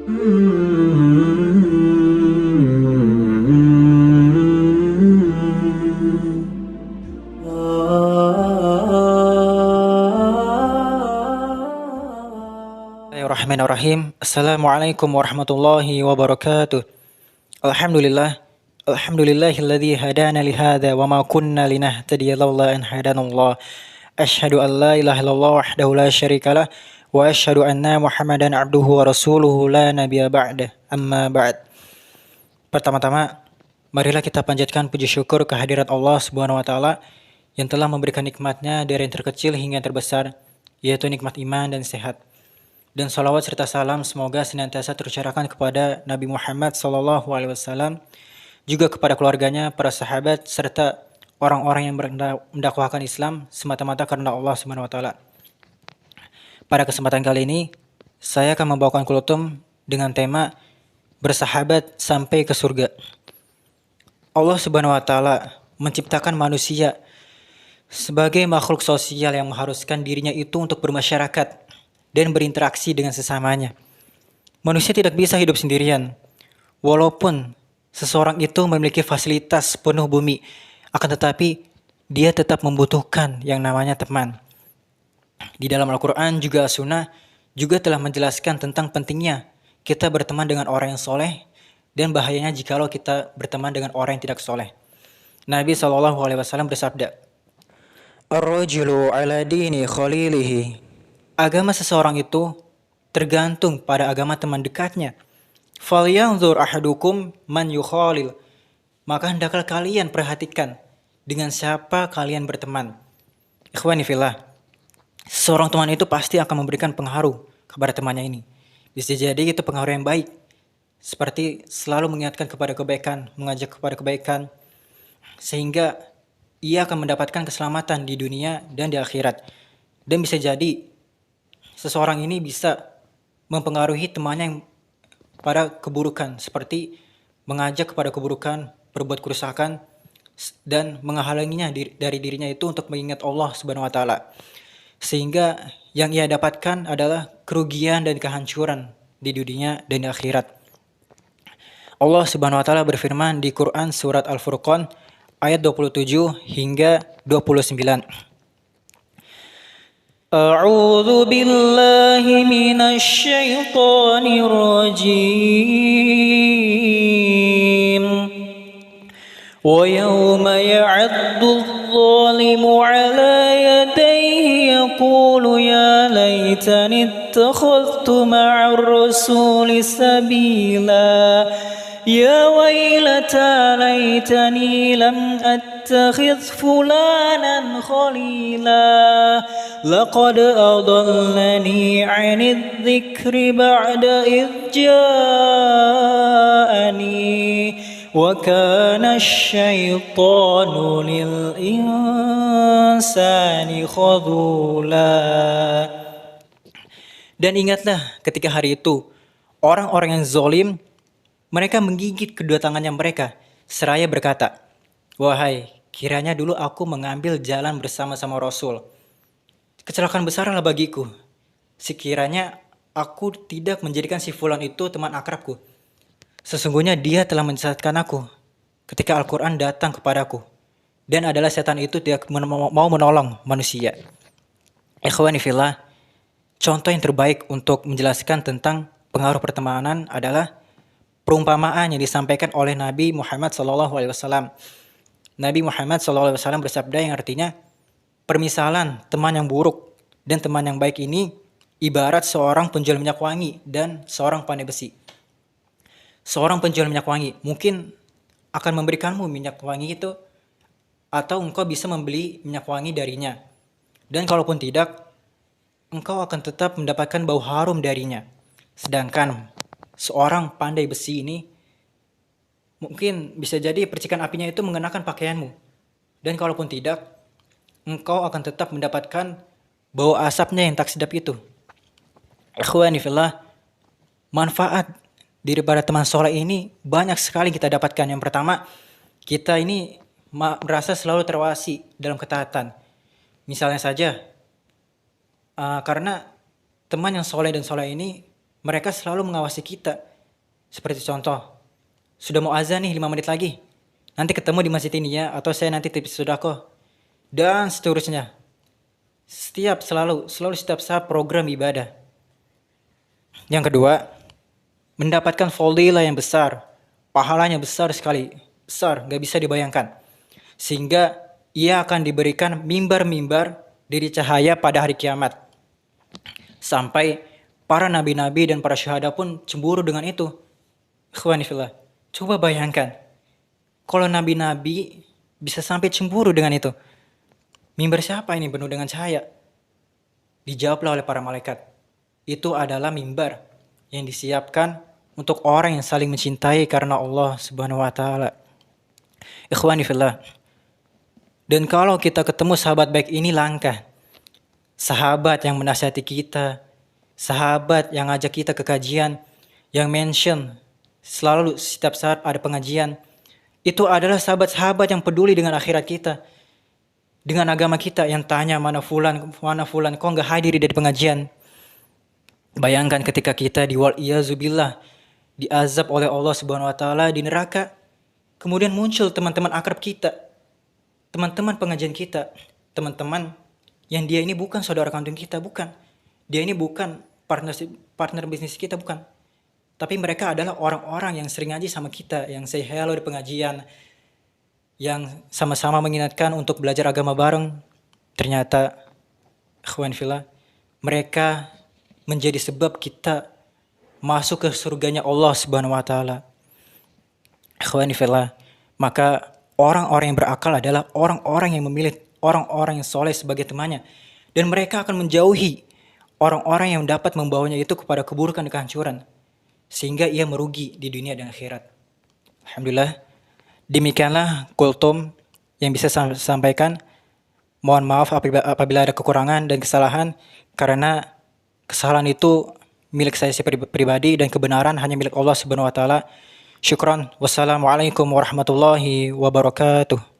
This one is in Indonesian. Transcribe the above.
Bismillahirrahmanirrahim. Assalamualaikum warahmatullahi wabarakatuh. Alhamdulillah. Alhamdulillahilladzi hadana li hadza wa ma kunna linahtadiya laula an hadanallah. Asyhadu an la ilaha illallah wahdahu la syarikalah wa asyhadu anna Muhammadan abduhu wa rasuluhu la nabiyya ba'dah. Amma ba'd. Pertama-tama, marilah kita panjatkan puji syukur kehadirat Allah Subhanahu wa taala yang telah memberikan nikmatnya dari yang terkecil hingga yang terbesar, yaitu nikmat iman dan sehat. Dan salawat serta salam semoga senantiasa tercurahkan kepada Nabi Muhammad SAW, juga kepada keluarganya, para sahabat, serta orang-orang yang mendakwahkan Islam semata-mata karena Allah Subhanahu wa taala. Pada kesempatan kali ini, saya akan membawakan kulitum dengan tema bersahabat sampai ke surga. Allah Subhanahu wa taala menciptakan manusia sebagai makhluk sosial yang mengharuskan dirinya itu untuk bermasyarakat dan berinteraksi dengan sesamanya. Manusia tidak bisa hidup sendirian. Walaupun seseorang itu memiliki fasilitas penuh bumi, akan tetapi dia tetap membutuhkan yang namanya teman. Di dalam Al-Quran juga Sunnah juga telah menjelaskan tentang pentingnya kita berteman dengan orang yang soleh dan bahayanya jikalau kita berteman dengan orang yang tidak soleh. Nabi SAW bersabda, "Ar-rajulu ala dini khalilihi." Agama seseorang itu tergantung pada agama teman dekatnya. "Falyanzur ahadukum man yukhalil." Maka hendaklah kalian perhatikan dengan siapa kalian berteman. Ikhwani fillah, seorang teman itu pasti akan memberikan pengaruh kepada temannya ini. Bisa jadi itu pengaruh yang baik, seperti selalu mengingatkan kepada kebaikan, mengajak kepada kebaikan, sehingga ia akan mendapatkan keselamatan di dunia dan di akhirat. Dan bisa jadi seseorang ini bisa mempengaruhi temannya yang pada keburukan, seperti mengajak kepada keburukan, berbuat kerusakan, dan menghalanginya dari dirinya itu untuk mengingat Allah Subhanahu wa taala. Sehingga yang ia dapatkan adalah kerugian dan kehancuran di dunia dan di akhirat. Allah Subhanahu wa taala berfirman di Quran surat Al-Furqan ayat 27 hingga 29. A'udzu billahi minasy syaithanir rajim. Wa yawma ya'addu adh-dhalimu 'ala yadayhi yaqulu ya laitani ittakhadhtu ma'ar rasuli sabila. Ya wailata laitani lam attakhidh fulanan khalila. Laqad adallani 'anidh dhikri ba'da idh ja'ani wa kana asy-syaitanu lil insani khadula. Dan ingatlah ketika hari itu orang-orang yang zalim mereka menggigit kedua tangannya mereka seraya berkata, "Wahai, kiranya dulu aku mengambil jalan bersama-sama Rasul. Kecelakaan besarlah bagiku. Sekiranya aku tidak menjadikan si fulan itu teman akrabku. Sesungguhnya dia telah menyesatkan aku ketika Al-Quran datang kepadaku. Dan adalah setan itu tidak mau menolong manusia." Ikhwani fillah, contoh yang terbaik untuk menjelaskan tentang pengaruh pertemanan adalah perumpamaan yang disampaikan oleh Nabi Muhammad SAW. Nabi Muhammad SAW bersabda yang artinya, permisalan teman yang buruk dan teman yang baik ini ibarat seorang penjual minyak wangi dan seorang pandai besi. Seorang penjual minyak wangi mungkin akan memberikanmu minyak wangi itu, atau engkau bisa membeli minyak wangi darinya. Dan kalaupun tidak, engkau akan tetap mendapatkan bau harum darinya. Sedangkan seorang pandai besi ini mungkin bisa jadi percikan apinya itu mengenakan pakaianmu. Dan kalaupun tidak, engkau akan tetap mendapatkan bau asapnya yang tak sedap itu. Ikhwani fillah, manfaat daripada teman soleh ini banyak sekali kita dapatkan. Yang pertama, kita ini merasa selalu terawasi dalam ketaatan. Misalnya saja, karena teman yang soleh dan soleh ini Mereka selalu mengawasi kita. Seperti contoh, sudah mau azan nih 5 menit lagi. Nanti ketemu di masjid ini ya, atau saya nanti tipis sedekah. Dan seterusnya. Selalu setiap saat program ibadah. Yang kedua, mendapatkan fadilah yang besar. Pahalanya besar sekali. Besar, gak bisa dibayangkan. Sehingga ia akan diberikan mimbar-mimbar dari cahaya pada hari kiamat. Sampai para nabi-nabi dan para syuhada pun cemburu dengan itu. Ikhwani fillah, coba bayangkan. Kalau nabi-nabi bisa sampai cemburu dengan itu. Mimbar siapa ini penuh dengan cahaya? Dijawablah oleh para malaikat. Itu adalah mimbar yang disiapkan untuk orang yang saling mencintai karena Allah Subhanahu wa taala. Ikhwani fillah. Dan kalau kita ketemu sahabat baik ini langka. Sahabat yang menasihati kita, sahabat yang ngajak kita ke kajian, yang mention selalu setiap saat ada pengajian. Itu adalah sahabat-sahabat yang peduli dengan akhirat kita, dengan agama kita, yang tanya mana fulan kok nggak hadir dari pengajian. Bayangkan ketika kita wal-iyazubillah diazab oleh Allah Subhanahu wa taala di neraka, kemudian muncul teman-teman akrab kita, teman-teman pengajian kita, teman-teman yang dia ini bukan saudara kandung kita, bukan. Dia ini bukan partner bisnis kita, bukan. Tapi mereka adalah orang-orang yang sering ngaji sama kita, yang say hello di pengajian, yang sama-sama mengingatkan untuk belajar agama bareng. Ternyata, ikhwan fillah, mereka menjadi sebab kita masuk ke surganya Allah Subhanahu wa taala. Ikhwan fillah, maka orang-orang yang berakal adalah orang-orang yang memilih orang-orang yang soleh sebagai temannya. Dan mereka akan menjauhi orang-orang yang dapat membawanya itu kepada keburukan dan kehancuran. Sehingga ia merugi di dunia dan akhirat. Alhamdulillah. Demikianlah kultum yang bisa saya sampaikan. Mohon maaf apabila ada kekurangan dan kesalahan. Karena kesalahan itu milik saya pribadi dan kebenaran hanya milik Allah Subhanahu wa taala. Syukran. Wassalamualaikum warahmatullahi wabarakatuh.